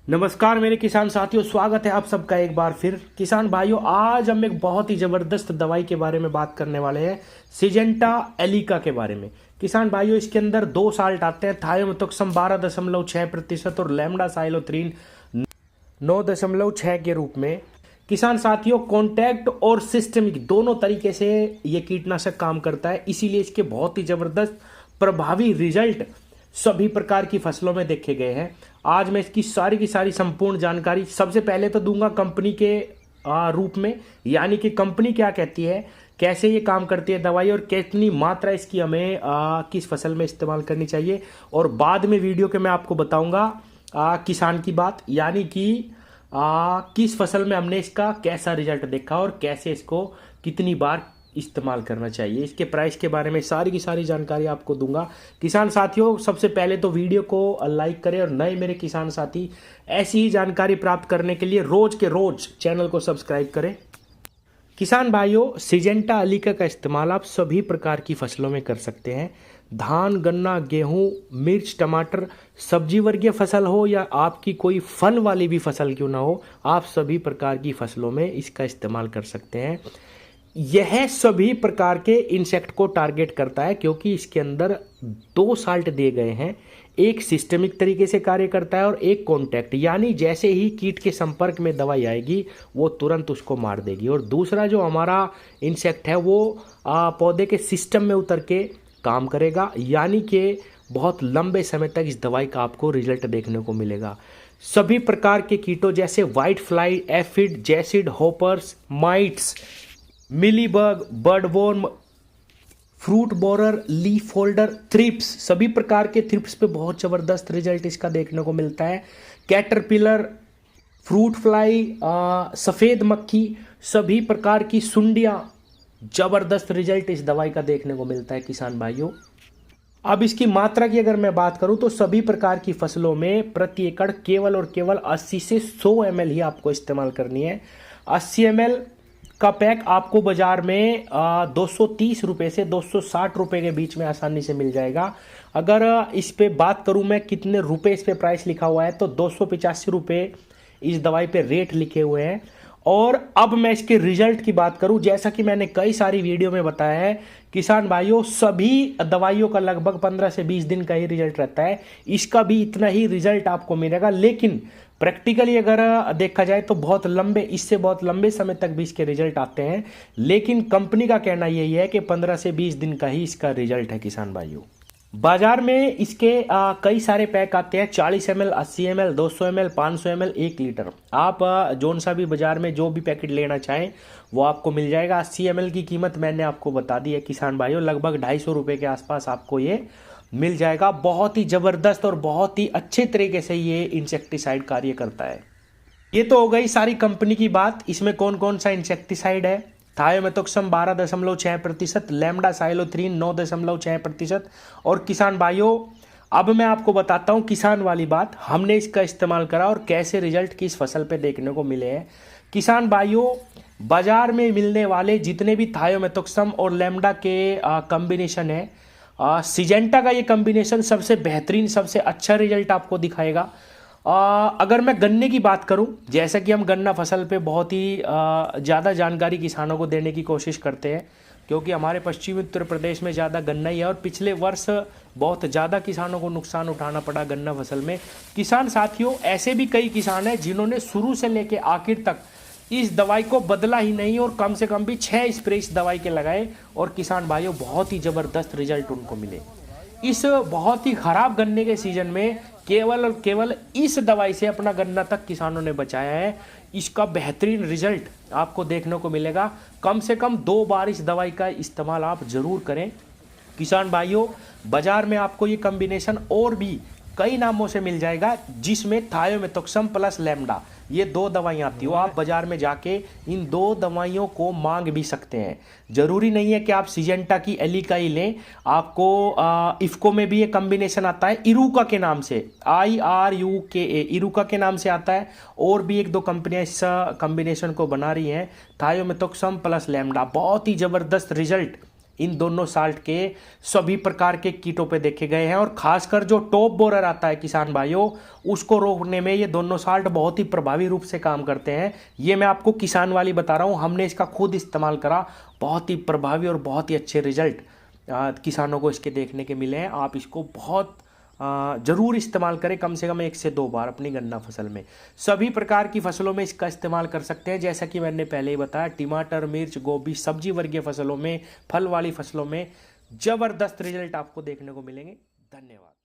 नमस्कार मेरे किसान साथियों, स्वागत है आप सबका एक बार फिर। किसान भाइयों, आज हम एक बहुत ही ज़बरदस्त दवाई के बारे में बात करने वाले हैं, सिजेंटा एलिका के बारे में। किसान भाइयों, इसके अंदर 2 साल्ट आते हैं, थायोमेथोक्सम 12.6% और लैम्डा साइलोथ्रीन 9.6 के रूप में। किसान साथियों, कॉन्टैक्ट और सिस्टमिक दोनों तरीके से ये कीटनाशक काम करता है, इसीलिए इसके बहुत ही ज़बरदस्त प्रभावी रिजल्ट सभी प्रकार की फसलों में देखे गए हैं। आज मैं इसकी सारी की सारी संपूर्ण जानकारी सबसे पहले तो दूंगा कंपनी के रूप में, यानी कि कंपनी क्या कहती है, कैसे ये काम करती है दवाई और कितनी मात्रा इसकी हमें किस फसल में इस्तेमाल करनी चाहिए। और बाद में वीडियो के मैं आपको बताऊंगा किसान की बात, यानी कि किस फसल में हमने इसका कैसा रिजल्ट देखा और कैसे इसको कितनी बार इस्तेमाल करना चाहिए। इसके प्राइस के बारे में सारी की सारी जानकारी आपको दूंगा। किसान साथियों, सबसे पहले तो वीडियो को लाइक करें और नए मेरे किसान साथी ऐसी ही जानकारी प्राप्त करने के लिए रोज के रोज चैनल को सब्सक्राइब करें। किसान भाइयों, सिजेंटा एलिका का इस्तेमाल आप सभी प्रकार की फसलों में कर सकते हैं। धान, गन्ना, गेहूं, मिर्च, टमाटर, सब्जी वर्गीय फसल हो या आपकी कोई फल वाली भी फसल क्यों ना हो, आप सभी प्रकार की फसलों में इसका इस्तेमाल कर सकते हैं। यह सभी प्रकार के इंसेक्ट को टारगेट करता है, क्योंकि इसके अंदर 2 साल्ट दिए गए हैं। एक सिस्टमिक तरीके से कार्य करता है और एक कॉन्टैक्ट, यानी जैसे ही कीट के संपर्क में दवाई आएगी वो तुरंत उसको मार देगी। और दूसरा जो हमारा इंसेक्ट है वो पौधे के सिस्टम में उतर के काम करेगा, यानी कि बहुत लंबे समय तक इस दवाई का आपको रिजल्ट देखने को मिलेगा। सभी प्रकार के कीटों जैसे white fly, aphid, jassid, hoppers, mites, mealybug, bollworm, fruit borer, leaf holder, thrips, सभी प्रकार के थ्रिप्स पे बहुत ज़बरदस्त रिजल्ट इसका देखने को मिलता है। कैटरपिलर, फ्रूट फ्लाई, सफ़ेद मक्खी, सभी प्रकार की सुंडियां, ज़बरदस्त रिजल्ट इस दवाई का देखने को मिलता है किसान भाइयों। अब इसकी मात्रा की अगर मैं बात करूं तो सभी प्रकार की फसलों में प्रति एकड़ केवल और केवल 80 से 100 ml ही आपको इस्तेमाल करनी है। 80 ml का पैक आपको बाजार में 230 रुपये से 260 रुपये के बीच में आसानी से मिल जाएगा। अगर इस पे बात करूं मैं कितने रुपए इस पे प्राइस लिखा हुआ है, तो 285 रुपये इस दवाई पे रेट लिखे हुए हैं। और अब मैं इसके रिजल्ट की बात करूं, जैसा कि मैंने कई सारी वीडियो में बताया है किसान भाइयों, सभी दवाइयों का लगभग 15 से 20 दिन का ही रिजल्ट रहता है। इसका भी इतना ही रिजल्ट आपको मिलेगा, लेकिन प्रैक्टिकली अगर देखा जाए तो इससे बहुत लंबे समय तक भी इसके रिजल्ट आते हैं। लेकिन कंपनी का कहना यही है कि 15 से 20 दिन का ही इसका रिजल्ट है किसान भाइयों। बाजार में इसके कई सारे पैक आते हैं, 40 ml, 80 ml, 200 ml, 500 ml, 1 litre. आप जोन सा भी बाजार में जो भी पैकेट लेना चाहें वो आपको मिल जाएगा। 80 ml की कीमत मैंने आपको बता दी है किसान भाइयों, लगभग 250 रुपये के आसपास आपको ये मिल जाएगा। बहुत ही ज़बरदस्त और बहुत ही अच्छे तरीके से ये इंसेक्टिसाइड कार्य करता है। ये तो हो गई सारी कंपनी की बात। इसमें कौन कौन सा इंसेक्टिसाइड है? थायोमेथोक्सम 12.6%, लैम्डा साइलोथ्रीन 9.6%। और किसान भाइयों, अब मैं आपको बताता हूं किसान वाली बात, हमने इसका इस्तेमाल करा और कैसे रिजल्ट किस फसल पे देखने को मिले हैं। किसान भाइयों, बाजार में मिलने वाले जितने भी थायोमेथोक्सम और लैम्डा के कॉम्बिनेशन है, सिजेंटा का ये कॉम्बिनेशन सबसे बेहतरीन, सबसे अच्छा रिजल्ट आपको दिखाएगा। अगर मैं गन्ने की बात करूं, जैसा कि हम गन्ना फसल पे बहुत ही ज़्यादा जानकारी किसानों को देने की कोशिश करते हैं, क्योंकि हमारे पश्चिमी उत्तर प्रदेश में ज़्यादा गन्ना ही है और पिछले वर्ष बहुत ज़्यादा किसानों को नुकसान उठाना पड़ा गन्ना फसल में। किसान साथियों, ऐसे भी कई किसान हैं जिन्होंने शुरू से लेकर आखिर तक इस दवाई को बदला ही नहीं और कम से कम भी 6 स्प्रे इस दवाई के लगाए और किसान भाइयों बहुत ही ज़बरदस्त रिजल्ट उनको मिले। इस बहुत ही खराब गन्ने के सीजन में केवल और केवल इस दवाई से अपना गन्ना तक किसानों ने बचाया है। इसका बेहतरीन रिजल्ट आपको देखने को मिलेगा। कम से कम 2 बार इस दवाई का इस्तेमाल आप जरूर करें। किसान भाइयों, बाजार में आपको ये कॉम्बिनेशन और भी कई नामों से मिल जाएगा, जिसमें थायोमेथोक्सम प्लस लैम्डा, ये 2 दवाइयाँ आती हो। आप बाजार में जाके इन 2 दवाइयों को मांग भी सकते हैं। जरूरी नहीं है कि आप सिजेंटा की एलिका ही लें, आपको इफ्को में भी ये कॉम्बिनेशन आता है इरुका के नाम से, IRUKA, इरुका के नाम से आता है। और भी 1-2 कंपनियां इस कॉम्बिनेशन को बना रही हैं, थायोमेथोक्सम प्लस लैम्डा। बहुत ही ज़बरदस्त रिजल्ट इन दोनों साल्ट के सभी प्रकार के कीटों पे देखे गए हैं, और खासकर जो टॉप बोरर आता है किसान भाइयों, उसको रोकने में ये दोनों साल्ट बहुत ही प्रभावी रूप से काम करते हैं। ये मैं आपको किसान वाली बता रहा हूँ, हमने इसका खुद इस्तेमाल करा, बहुत ही प्रभावी और बहुत ही अच्छे रिजल्ट किसानों को इसके देखने के मिले हैं। आप इसको बहुत जरूर इस्तेमाल करें, कम से कम 1 से 2 बार अपनी गन्ना फसल में। सभी प्रकार की फसलों में इसका इस्तेमाल कर सकते हैं, जैसा कि मैंने पहले ही बताया, टमाटर, मिर्च, गोभी, सब्जी वर्गीय फसलों में, फल वाली फसलों में जबरदस्त रिजल्ट आपको देखने को मिलेंगे। धन्यवाद।